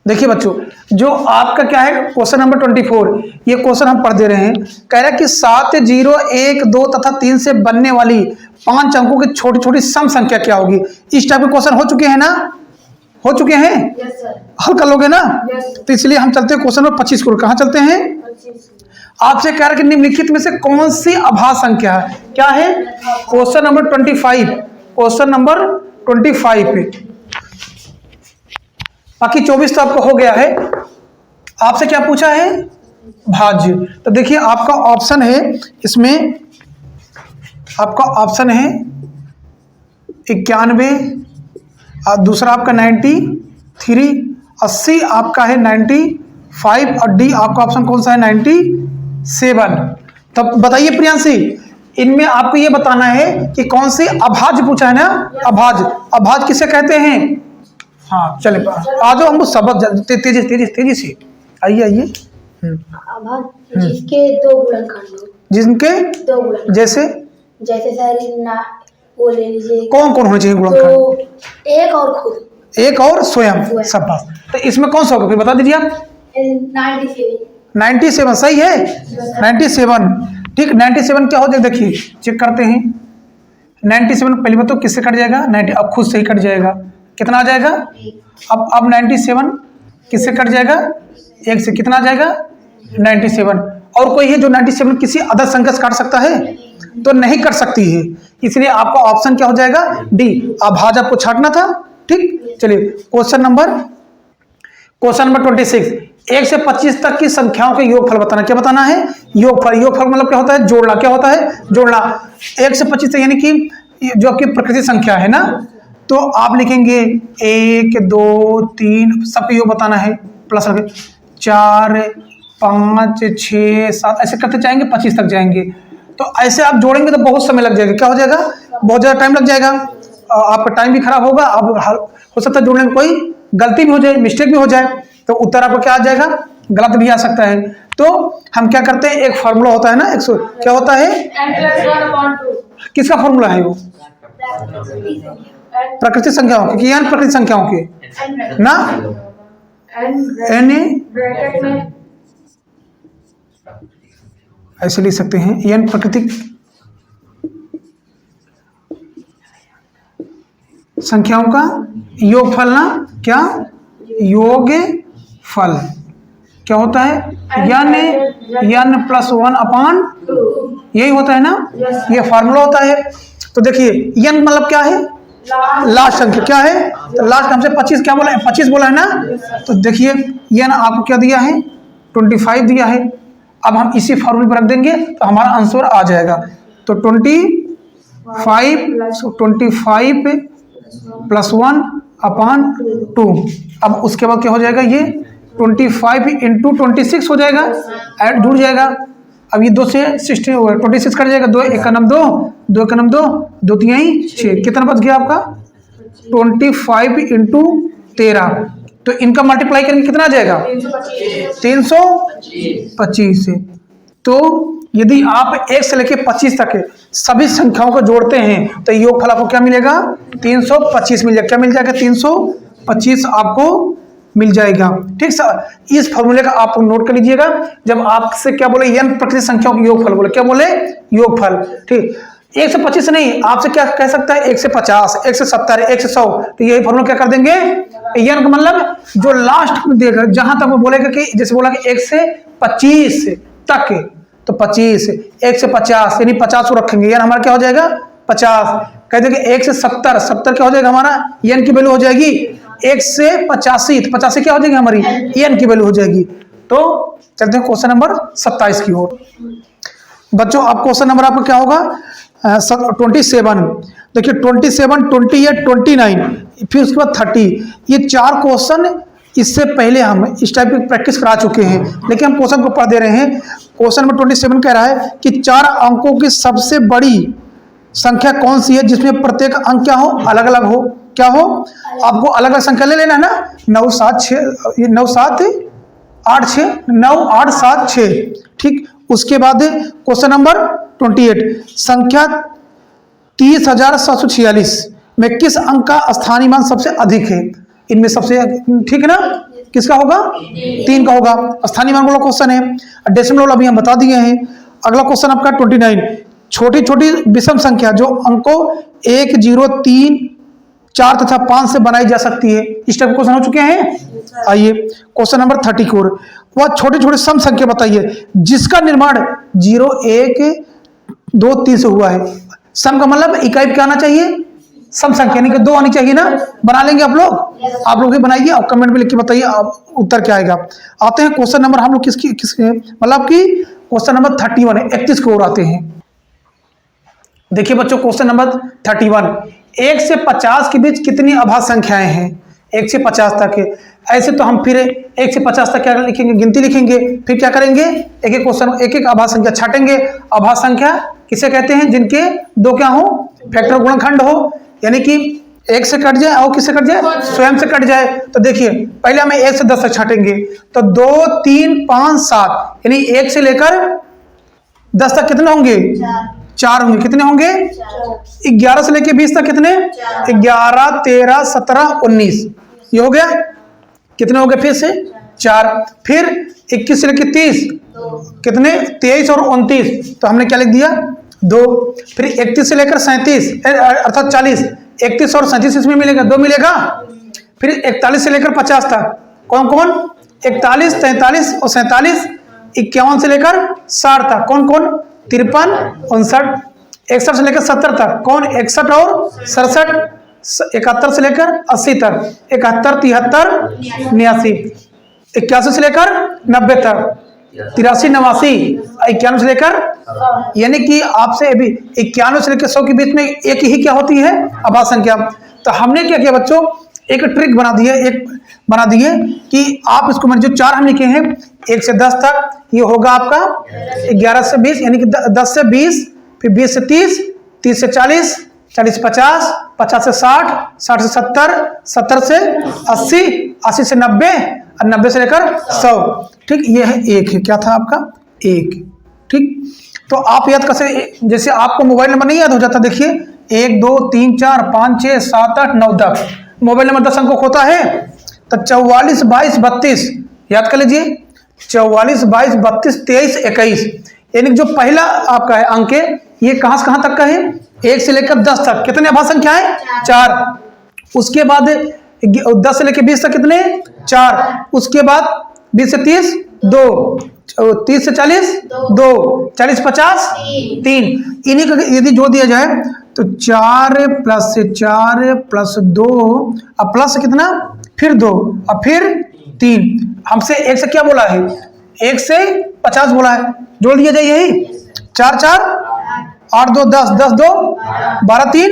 देखिए बच्चों, जो आपका क्या है क्वेश्चन नंबर 24, ये क्वेश्चन हम पढ़ दे रहे हैं। कह रहा है कि 7, 0, 1, 2 तथा 3 से बनने वाली 5 अंकों की छोटी छोटी सम संख्या क्या होगी। इस टाइप के क्वेश्चन हो चुके हैं ना, हो चुके हैं, यस सर, हल कर लोगे ना। यस तो इसलिए हम चलते हैं क्वेश्चन नंबर 25 को। कहाँ चलते हैं? 25। आपसे कह रहा है कि निम्नलिखित में से कौन सी अभाज्य संख्या है, क्या है? क्वेश्चन नंबर 25, क्वेश्चन नंबर 25 पे। बाकी 24 तो आपको हो गया है। आपसे क्या पूछा है? भाज्य। तो देखिए आपका ऑप्शन है इसमें, आपका ऑप्शन है 91, दूसरा आपका 93, 80 आपका है 95 और डी आपका ऑप्शन कौन सा है? 97। तब बताइए प्रियांशी, इनमें आपको ये बताना है कि कौन सी अभाज्य पूछा है ना। अभाज्य, अभाज्य किसे कहते हैं? हाँ चले आ जाओ, हमको सबक तेजी तेजी तेजी से आइए आइए। अभाज्य जिसके दो गुणनखंड हो, जिनके दो गुणनखंड, जैसे जैसे सर ना वो ले लीजिए, कौन कौन होने चाहिए गुणनखंड? तो एक और खुद, एक और स्वयं, सब बात। तो इसमें कौन सा होगा फिर बता दीजिए आप। 97। 97 सही है, 97 ठीक। 97 क्या हो जाएगा देखिए, चेक करते हैं। 97 पहली बात तो किससे कट जाएगा? 90, अब खुद से ही कट जाएगा। कितना आ जाएगा? अब 97 किससे कट जाएगा? एक से। कितना आ जाएगा? 97। और कोई है जो 97 किसी अदर संख्या से काट सकता है? तो नहीं कर सकती है। इसलिए आपका ऑप्शन क्या हो जाएगा? डी, अभाज्य आपको छाटना था। ठीक, चलिए क्वेश्चन नंबर 26, 1 से 25 तक की संख्याओं के योगफल बताना। क्या बताना है? योगफल। योगफल मतलब क्या होता है? जोड़ना। क्या होता है? जोड़ना। 1 से 25 तक यानी कि जो आपकी प्रकृति संख्या है ना, तो आप लिखेंगे 1, 2, 3 सबके योग बताना है, प्लस रखें 4, 5, 6, 7 ऐसे करते जाएंगे 25 तक जाएंगे। तो ऐसे आप जोड़ेंगे तो बहुत समय लग जाएगा। क्या हो जाएगा? बहुत ज़्यादा टाइम लग जाएगा, आपका टाइम भी खराब होगा। अब हो सकता है जोड़ने में कोई गलती भी हो जाए, मिस्टेक भी हो जाए, तो उत्तर आपको क्या आ जाएगा? गलत भी आ सकता है। तो हम क्या करते हैं, एक फार्मूला होता है ना, क्या होता है? किसका फार्मूला है वो? प्रकृति संख्याओं के, यानी प्रकृति संख्याओं के ना, एन ब्रैकेट में ऐसे लिख सकते हैं, यानी प्राकृतिक संख्याओं का योगफल ना, क्या योगफल क्या होता है? n + 1/2, यही होता है ना, ये फार्मूला होता है। तो देखिए n मतलब क्या है? लास्ट संख्या। क्या है? तो लास्ट हमसे 25 क्या बोला है? 25 बोला है ना। तो देखिए n आपको क्या दिया है? 25 दिया है। अब हम इसी फार्मूले पर रख देंगे तो हमारा आंसर आ जाएगा। तो 25 + 1/2। अब उसके बाद क्या हो जाएगा? ये 25 × 26 हो जाएगा, ऐड जुड़ जाएगा। अब ये 2 से 60 हो गया, 26 कट जाएगा। 2 1 का नाम 2, 2 का नाम 2, 2 3 6, कितना बच गया आपका? 25 × 13। तो इनका मल्टीप्लाई करेंगे कितना आ जाएगा? 325 से। तो यदि आप 1 से लेकर 25 तक सभी संख्याओं को जोड़ते हैं तो योगफल आपको क्या मिलेगा? 325 मिल जाएगा। क्या मिल जाएगा? 325 आपको मिल जाएगा। ठीक सर, इस फॉर्मूले का आप नोट कर लीजिएगा। जब आपसे क्या बोले? n प्रकृति संख्याओं के योगफल बोले, क्या बोले? योगफल। ठीक, 1 से 25 नहीं, आपसे क्या कह सकता है? 1 से 50, 1 से 70, 1 से 100। तो यही फॉर्मूला क्या कर देंगे? n का मतलब जो लास्ट में देगा, जहां तक वो बोलेगा कि जैसे बोला कि 1 से 25 तक, तो 25, 1 से 50 यानी 50 को रखेंगे, यानी हमारा क्या हो जाएगा? 50। कह देंगे 1 से 70, 70 क्या हो जाएगा हमारा? n की वैल्यू हो जाएगी 1 से 85, तो 85 क्या हो जाएगी हमारी? n की वैल्यू हो जाएगी। तो चलते हैं क्वेश्चन नंबर 27 की ओर। बच्चों अब क्वेश्चन नंबर आपका क्या होगा? 27। देखिए 27, 28, 29, फिर उसके बाद 30। ये 4 क्वेश्चन इससे पहले हम इस टाइप की प्रैक्टिस करा चुके हैं, लेकिन हम क्वेश्चन को पढ़ दे रहे हैं। क्वेश्चन नंबर 27 कह रहा है कि 4 अंकों की सबसे बड़ी संख्या कौन सी है जिसमें प्रत्येक अंक क्या हो? अलग अलग हो। क्या हो? आपको अलग अलग संख्या ले लेना है ना। 9 7 6 9 7 8 6 9 8 7 6। ठीक, उसके बाद क्वेश्चन नंबर 28, संख्या 30,746 में किस अंक का स्थानीय मान सबसे अधिक है? इनमें सबसे ठीक है ना, किसका होगा? 3 का होगा। स्थानीय मान वाला क्वेश्चन है, डेसिमल अभी हम बता दिए हैं। अगला क्वेश्चन आपका 29, छोटी छोटी विषम संख्या जो अंकों 1, 0, 3, 4 तथा 5 से बनाई जा सकती है, इस टाइप के क्वेश्चन हो चुके हैं। आइए क्वेश्चन नंबर 34, वह छोटे छोटे सम संख्या बताइए जिसका निर्माण 0, 1, 2, 3 से हुआ है। सम का मतलब इकाई क्या आना चाहिए? सम संख्या, यानी कि 2 आनी चाहिए ना। बना लेंगे आप लोग ही बनाइए और कमेंट में लिख के बताइए आप उत्तर क्या आएगा। आते हैं क्वेश्चन नंबर हम लोग किसके मतलब कि क्वेश्चन नंबर 31 है, 31 की ओर आते हैं। देखिए बच्चों क्वेश्चन नंबर 31, 1 से 50 के बीच कितनी अभाज्य संख्याएं हैं? 1 से 50 तक है। ऐसे तो हम फिर 1 से 50 तक क्या लिखेंगे? गिनती लिखेंगे। फिर क्या करेंगे? एक एक क्वेश्चन एक एक अभाज्य संख्या छाटेंगे। अभाज्य संख्या किसे कहते हैं? जिनके 2 क्या हो? फैक्टर गुणनखंड हो, यानी कि 1 से कट जाए और किससे कट जाए? स्वयं से कट जाए। तो देखिए पहले हमें 1 से 10 तक छाटेंगे, तो 2, 3, 5, 7, यानी 1 से लेकर 10 तक कितने होंगे? 4 होंगे। कितने होंगे? 11 से लेकर 20 तक कितने? 11, 13, 17, 19, ये हो गया। कितने हो गए फिर से? 4। फिर 21 से लेकर 30 कितने? 23 और 29, तो हमने क्या लिख दिया? 2। फिर 31 से लेकर 37 अर्थात 40, 31 और 37 इसमें मिलेगा, 2 मिलेगा। फिर 41 से लेकर 50 तक कौन कौन? 41, 43 और 47। 51 से लेकर 60 तक कौन कौन? 53, 59। 61 से लेकर 70 तक कौन? 61 और 67। 71 से लेकर 80 तक 71, 73, 89। 81 से लेकर 90 तक 83, 89। 91 से लेकर, यानी कि आपसे अभी 91 से लेकर 100 के बीच में एक ही क्या होती है? अभाज्य संख्या। तो हमने क्या किया बच्चों? एक ट्रिक बना दी है कि आप इसको जो 4 हम लिखे हैं 1 से 10 तक, ये होगा आपका 11 से 20, यानी कि 10 से 20, फिर 20 से 30, 30 से 40, 40 से 50, 50 से 60, 60 से 70, 70 से 80, 80 से 90 और 90 से लेकर 100। ठीक, ये है 1 है। क्या था आपका? 1। ठीक, तो आप याद कैसे? जैसे आपको मोबाइल नंबर नहीं याद हो जाता, देखिए 1, 2, 3, 4, 5, 6, 7, 8, 9, 10, मोबाइल नंबर 10 अंकों होता है। तो 44, 22, 32 याद कर लीजिए। 44, 22, 32, 23, 21, यानी जो पहला आपका है अंक है, ये कहां से कहां तक का है? 1 से लेकर 10 तक कितने अभाज्य संख्या है? 4। उसके बाद 10 से लेकर 20 तक कितने? 4। उसके बाद 20 से 30 2, 30 से 40 2, 40 50 3। इन्हीं का यदि जोड़ दिया जाए तो 4 प्लस 4 प्लस 2 अब प्लस कितना? फिर 2 अब फिर 3। हमसे 1 से क्या बोला है? 1 से 50 बोला है। जोड़ दिया जाए यही 4 4 8 2 10 10 2 12 3,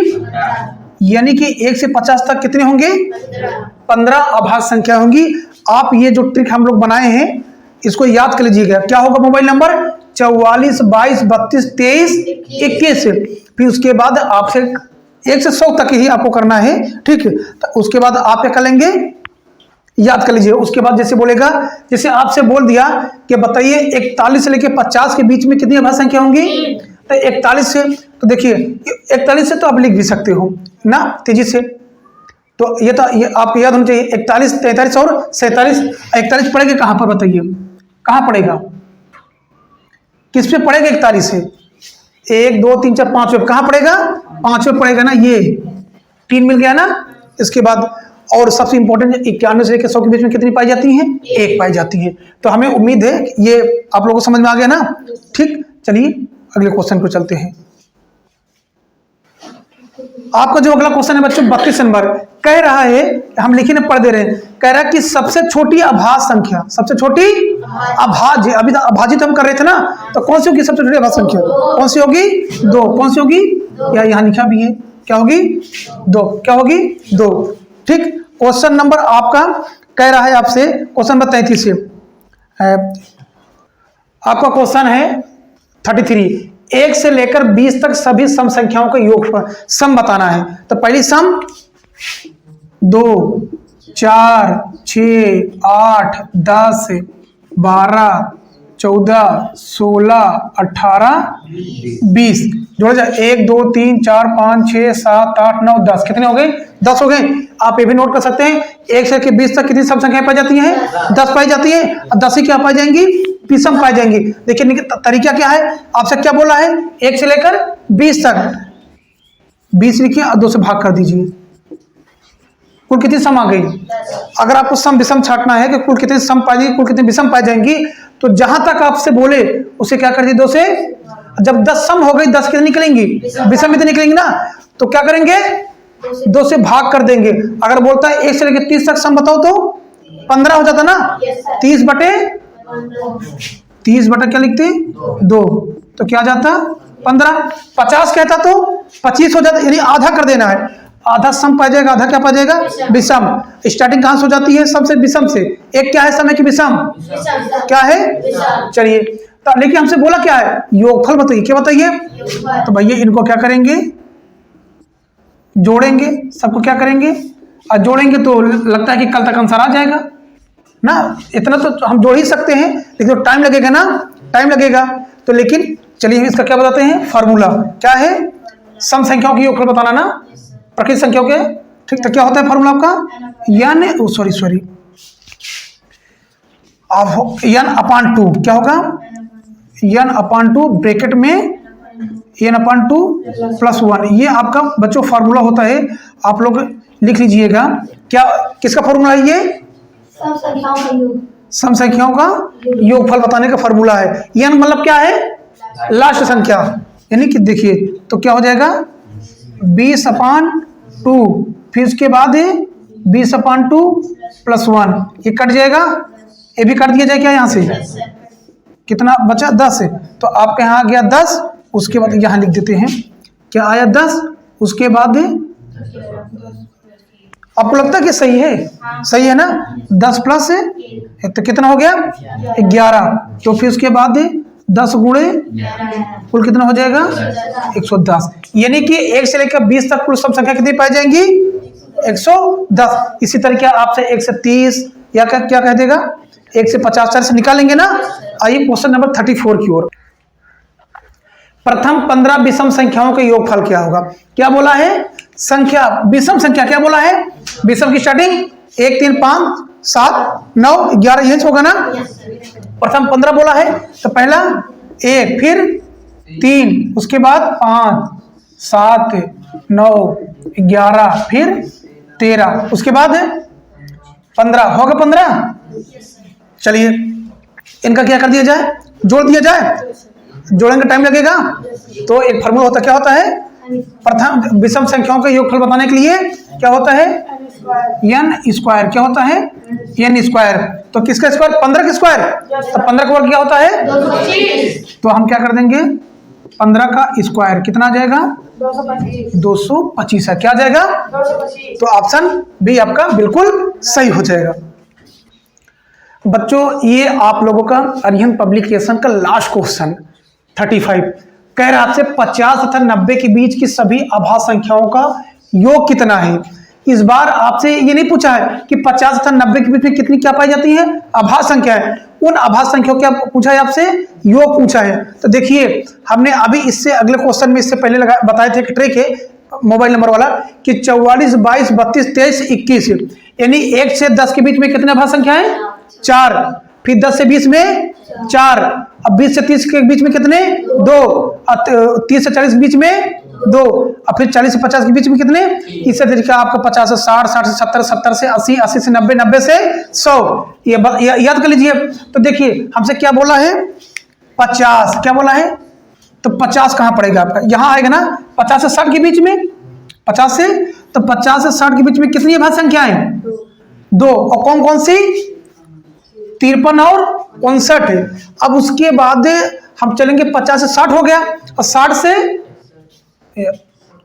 यानी कि 1 से 50 तक कितने होंगे? 15 अभाज्य संख्या होंगी। आप ये जो ट्रिक हम लोग बनाए हैं इसको याद कर लीजिएगा। क्या होगा मोबाइल नंबर? 44, 22, 32, 23, 21। फिर उसके बाद आपसे 1 से 100 तक ही आपको करना है। ठीक है, तो उसके बाद आप क्या कर लेंगे? याद कर लीजिए। उसके बाद जैसे बोलेगा, जैसे आपसे बोल दिया कि बताइए 41 से लेकर 50 के बीच में कितनी अभाज्य संख्या होंगी? तो 41 से, तो देखिए 41 से तो आप लिख भी सकते हो ना तेजी से। तो ये आपको याद होना चाहिए। 41, 43 और 47। 41 पड़ेगा कहां पर? बताइए कहां पड़ेगा? किस पे पड़ेगा 41 से? 1 2 3 4 5 पे कहां पड़ेगा? 5 पे पड़ेगा ना। ये 3 मिल गया ना। इसके बाद और सबसे इंपॉर्टेंट 91 से लेकर 100 के बीच में कितनी पाई जाती हैं? 1 पाई जाती है। तो हमें उम्मीद है ये आप लोगों को समझ में आ गया ना। ठीक, चलिए अगले क्वेश्चन को चलते हैं। आपका जो अगला क्वेश्चन है बच्चों 32 नंबर कह रहा है, हम लिखे ना पढ़ दे रहे हैं। कह रहा है कि सबसे छोटी अभाज्य संख्या, सबसे छोटी अभाज्य, अभी अभाज्य तो हम कर रहे थे ना, तो कौन सी होगी सबसे छोटी अभाज्य संख्या? कौन सी होगी? 2। कौन सी होगी? या यहाँ लिखा भी है, क्या होगी? 2। क्या होगी? 2। ठीक, क्वेश्चन नंबर आपका कह रहा है आपसे, क्वेश्चन नंबर 33 से आपका क्वेश्चन है 33। 1 से लेकर 20 तक सभी सम संख्याओं का योग सम बताना है। तो पहली सम 2, 4, 6, 8, 10, 12, 14, 16, 18, 20। जोड़ा जाए 1 2 3 4 5 6 7 8 9 10 कितने हो गए 10 हो गए। आप ये भी नोट कर सकते हैं 1 से लेकर 20 तक कितनी सम संख्याएं पाई जाती हैं 10 पाई जाती है। और 10 ही क्या पाई जाएंगी विषम पाई जाएंगी। देखिए तरीका क्या है आपसे क्या बोला है 1 से लेकर 20 तक 20 लिखिए और 2 से भाग कर दीजिए कुल कितनी सम आ गई। अगर आपको सम विषम छांटना है कि कुल कितनी सम पाई जाएगी कुल कितनी विषम पाई जाएंगी तो जहां तक आपसे बोले उसे क्या कर दीजिए 2 से। जब 10 सम हो गई 10 कितनी निकलेंगी विषम कितनी निकलेंगी ना तो क्या करेंगे 2 से भाग कर देंगे। अगर बोलता है 1 से लेकर 30 तक सम बताओ तो 15 हो जाता ना 30 बटे क्या लिखते 2 तो क्या जाता 15। 50 कहता तो 25 हो जाता यानी आधा कर देना है। आधा सम पाई जाएगा आधा क्या पाई जाएगा विषम। स्टार्टिंग कहां से हो जाती है सम से विषम से। एक क्या है समय की विषम क्या है चलिए तो लेकिन हमसे बोला क्या है योगफल बताइए क्या बताइए। तो भैया इनको क्या करेंगे जोड़ेंगे सबको क्या करेंगे और जोड़ेंगे तो लगता है कि कल तक आंसर आ जाएगा ना। इतना तो हम जोड़ ही सकते हैं लेकिन तो टाइम लगेगा ना टाइम लगेगा। तो लेकिन चलिए इसका क्या बताते हैं फार्मूला क्या है सम संख्याओं की योगफल बताना ना प्रकृत संख्याओं के। ठीक तो क्या होता है फार्मूला आपका यानी सॉरी n/2 क्या होगा n/2 ब्रैकेट में n/2 + 1 ये आपका बच्चों फार्मूला होता है। आप लोग लिख लीजिएगा क्या किसका फार्मूला है ये सम संख्याओं का योगफल बताने का फार्मूला है। n मतलब क्या है लास्ट संख्या यानी कि देखिए तो क्या हो जाएगा 20/2 फिर उसके बाद है 20/2 + 1 ये कट जाएगा ये भी कर दिया जाए क्या यहाँ से कितना बचा 10 तो आपके यहाँ आ गया 10 उसके बाद यहाँ लिख देते हैं क्या आया 10 उसके बाद आपको लगता है कि सही है ना 10 प्लस तो कितना हो गया 11 तो फिर उसके बाद 10 गुणे कुल कितना हो जाएगा 110 यानी कि 1 से लेकर 20 तक कुल सब संख्या कितनी पाई जाएंगी 110। इसी तरीके आपसे 1 से 30 या क्या कह देगा 1 से 50 4 से निकालेंगे ना। आइए क्वेश्चन नंबर 34 की ओर। प्रथम 15 विषम संख्याओं का योगफल क्या होगा। क्या बोला है संख्या विषम संख्या क्या बोला है विषम की स्टार्टिंग 1 3 5 7 9 11 यही होगा ना। प्रथम 15 बोला है तो पहला 1 फिर 3 उसके बाद 5 7 9 11 फिर 13 उसके बाद 15 होगा 15। चलिए इनका क्या कर दिया जाए जोड़ दिया जाए जोड़ेंगे टाइम लगेगा। तो एक फार्मूला होता क्या होता है प्रथम विषम संख्याओं का योगफल बताने के लिए क्या होता है n² क्या होता है n²। तो किसका स्क्वायर 15 का स्क्वायर तो 15 का वर्ग क्या होता है 225। तो हम क्या कर देंगे 15 का स्क्वायर कितना आ जाएगा 225 है क्या आ जाएगा 225। तो ऑप्शन बी आपका बिल्कुल सही हो जाएगा। बच्चों ये आप लोगों का अरिहंत पब्लिकेशन का लास्ट क्वेश्चन 35 कह रहा आपसे 50 तथा 90 के बीच की सभी आभास संख्याओं का योग कितना है। इस बार आपसे ये नहीं पूछा है कि 50 तथा 90 के बीच में कितनी क्या पाई जाती है आभास संख्या है। उन आभास संख्याओं क्या पूछा है आपसे योग पूछा है। तो देखिए हमने अभी इससे अगले क्वेश्चन में इससे पहले बताए थे कि ट्रिक है मोबाइल नंबर वाला कि 44 22 32 23 21 यानी 1 से 10 के बीच में कितने आभास संख्या है 4 फिर 10 से 20 में 4 अब 20 से 30 के बीच में कितने 2 30 से 40 के बीच में 2 और फिर 40 से 50 के बीच में कितने। इसी तरीके आपका 50 से 60 60 से 70 70 से 80 80 से 90 90 से 100 ये याद कर लीजिए। तो देखिए हमसे क्या बोला है 50 क्या बोला है तो 50 कहाँ पड़ेगा आपका यहाँ आएगा ना 50 से 60 के बीच में 50 से तो 50 से 60 के बीच में कितनी आभास संख्याएं 2 और कौन कौन सी 53 और 59 है। अब उसके बाद हम चलेंगे 50 से 60 हो गया और 60 से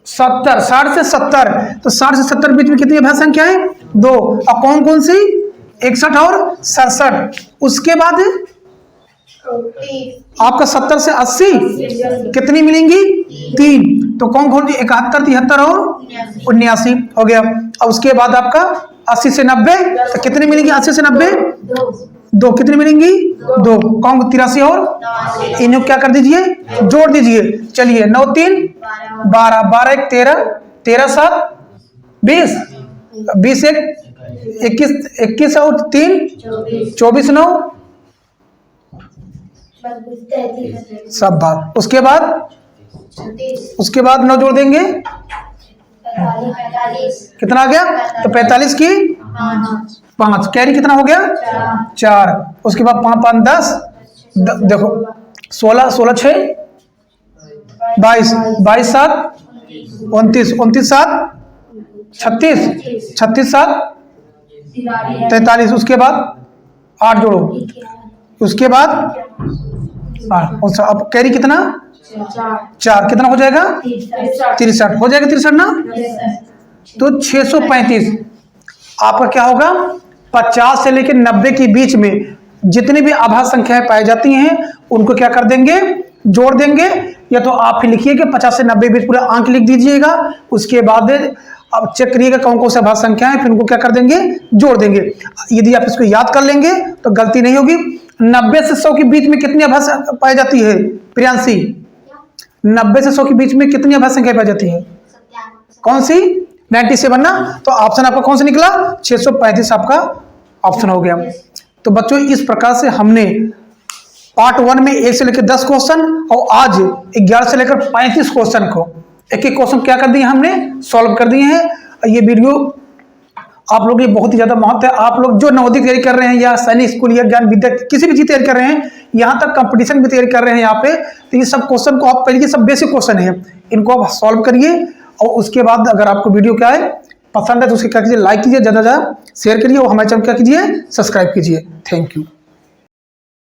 70 60 से 70 तो 60 से 70 बीच में कितनी आभास संख्या है 2 और कौन कौन सी 61 और 67। उसके बाद आपका 70 से 80 कितनी मिलेंगी 3 तो कौन कौन सी 71 73 और 79 हो गया। और उसके बाद आपका 80 से 90 तो कितनी मिलेंगी 80 से 90 2 कितनी मिलेंगी 2 कौन 83 और इन्हें क्या कर दीजिए, जोड़ दीजिए। चलिए 9 3 12, 12 1 13, 13 7 20, 20 1 21, 21 और 3 24 9 सब बात। उसके बाद 9 जोड़ देंगे, कितना आ गया, तो 45 की 5, कैरी कितना हो गया 4। उसके बाद 5 5 10, देखो 16 16 6 22, 22 7 29, 29 7 36, 36 7 43। उसके बाद 8 जोड़ो, उसके बाद अब कैरी कितना 4, कितना हो जाएगा 63, हो जाएगा 63 ना, तो 635। आपका क्या होगा, 50 से लेकर 90 के बीच में जितनी भी आभाज्य संख्याएं पाई जाती हैं उनको क्या कर देंगे, जोड़ देंगे। या तो आप ही लिखिए कि 50 से 90 बीच पूरा अंक लिख दीजिएगा। उसके बाद अब चेक करिएगा कौन कौन से आभाज्य संख्या है, फिर उनको क्या कर देंगे, जोड़ देंगे। यदि आप इसको याद कर लेंगे तो गलती नहीं होगी। 90 से 100 के बीच में कितनी आभाज्य पाई जाती है प्रियांशी, 90 से 100 के बीच में कितनी आभाज्य संख्या पाई जाती है, कौन सी 97 ना, तो ऑप्शन आपका कौन सा निकला 635 आपका ऑप्शन हो गया। तो बच्चों इस प्रकार से हमने पार्ट 1 में 1 से लेकर 10 क्वेश्चन और आज 11 से लेकर 35 क्वेश्चन को एक एक क्वेश्चन क्या कर दिए, हमने सॉल्व कर दिए हैं। ये वीडियो आप लोग ये बहुत ही ज्यादा महत्व है। आप लोग जो नवोदय तैयारी कर रहे हैं या सैनिक स्कूल या ज्ञान विद्या किसी भी चीज तैयारी कर रहे हैं, यहाँ तक कंपटीशन भी तैयारी कर रहे हैं यहाँ पे, तो ये सब क्वेश्चन को आप पहले सब बेसिक क्वेश्चन है, इनको आप सॉल्व करिए। और उसके बाद अगर आपको वीडियो क्या है पसंद है तो उसके क्या कीजिए, लाइक कीजिए, ज़्यादा से ज़्यादा शेयर करिए और हमारे चैनल क्या कीजिए, सब्सक्राइब कीजिए। Thank you.